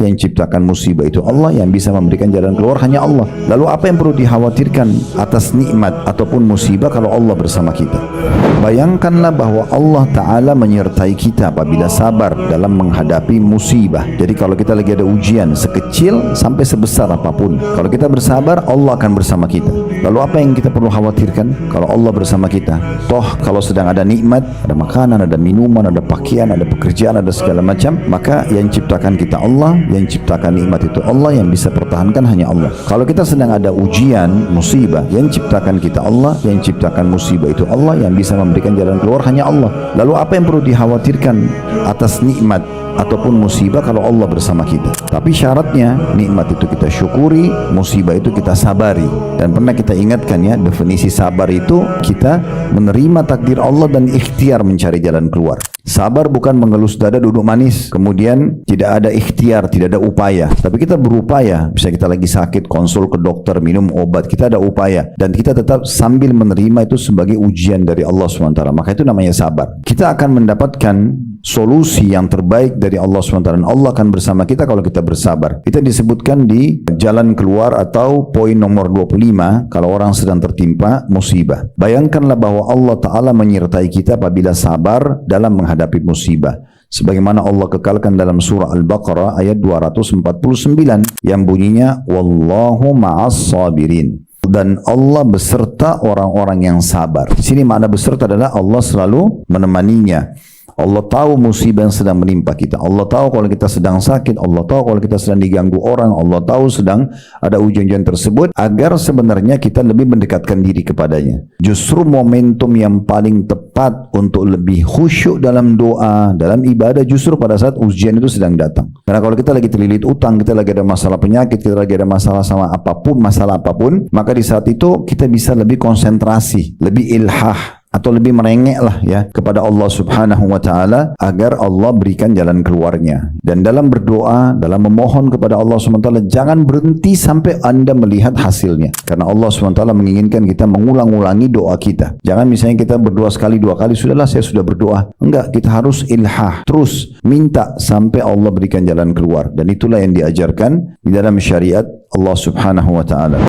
Yang ciptakan musibah itu Allah, yang bisa memberikan jalan keluar hanya Allah. Lalu apa yang perlu dikhawatirkan atas nikmat ataupun musibah kalau Allah bersama kita? Bayangkanlah bahwa Allah Ta'ala menyertai kita apabila sabar dalam menghadapi musibah. Jadi kalau kita lagi ada ujian sekecil sampai sebesar apapun, kalau kita bersabar, Allah akan bersama kita. Lalu apa yang kita perlu khawatirkan kalau Allah bersama kita? Toh kalau sedang ada nikmat, ada makanan, ada minuman, ada pakaian, ada pekerjaan, ada segala macam, maka yang ciptakan kita Allah, yang ciptakan nikmat itu Allah, yang bisa pertahankan hanya Allah. Kalau kita sedang ada ujian, musibah, yang ciptakan kita Allah, yang ciptakan musibah itu Allah, yang bisa memberikan jalan keluar hanya Allah. Lalu apa yang perlu dikhawatirkan atas nikmat ataupun musibah kalau Allah bersama kita? Tapi syaratnya nikmat itu kita syukuri, musibah itu kita sabari. Dan pernah kita ingatkan ya, definisi sabar itu kita menerima takdir Allah dan ikhtiar mencari jalan keluar. Sabar bukan mengelus dada duduk manis, kemudian tidak ada ikhtiar, tidak ada upaya. Tapi kita berupaya, bisa kita lagi sakit, konsul ke dokter, minum obat, kita ada upaya. Dan kita tetap sambil menerima itu sebagai ujian dari Allah SWT. Maka itu namanya sabar. Kita akan mendapatkan solusi yang terbaik dari Allah SWT. Dan Allah akan bersama kita kalau kita bersabar. Kita disebutkan di jalan keluar atau poin nomor 25, kalau orang sedang tertimpa musibah. Bayangkanlah bahwa Allah Ta'ala menyertai kita apabila sabar dalam menghadapi musibah. Sebagaimana Allah kekalkan dalam surah Al-Baqarah ayat 249 yang bunyinya Wallahu ma'as sabirin. Dan Allah beserta orang-orang yang sabar. Di sini makna beserta adalah Allah selalu menemaninya. Allah tahu musibah yang sedang menimpa kita. Allah tahu kalau kita sedang sakit. Allah tahu kalau kita sedang diganggu orang. Allah tahu sedang ada ujian-ujian tersebut, agar sebenarnya kita lebih mendekatkan diri kepadanya. Justru momentum yang paling tepat untuk lebih khusyuk dalam doa, dalam ibadah, justru pada saat ujian itu sedang datang. Karena kalau kita lagi terlilit utang, kita lagi ada masalah penyakit, kita lagi ada masalah sama apapun, masalah apapun, maka di saat itu kita bisa lebih konsentrasi, lebih ilhah, atau lebih merengek lah ya kepada Allah Subhanahu wa Ta'ala, agar Allah berikan jalan keluarnya. Dan dalam berdoa, dalam memohon kepada Allah Subhanahu wa Ta'ala, jangan berhenti sampai Anda melihat hasilnya. Karena Allah Subhanahu wa Ta'ala menginginkan kita mengulang-ulangi doa kita. Jangan misalnya kita berdoa sekali dua kali, sudahlah saya sudah berdoa. Enggak, kita harus ilhah, terus minta sampai Allah berikan jalan keluar. Dan itulah yang diajarkan di dalam syariat Allah Subhanahu wa Ta'ala.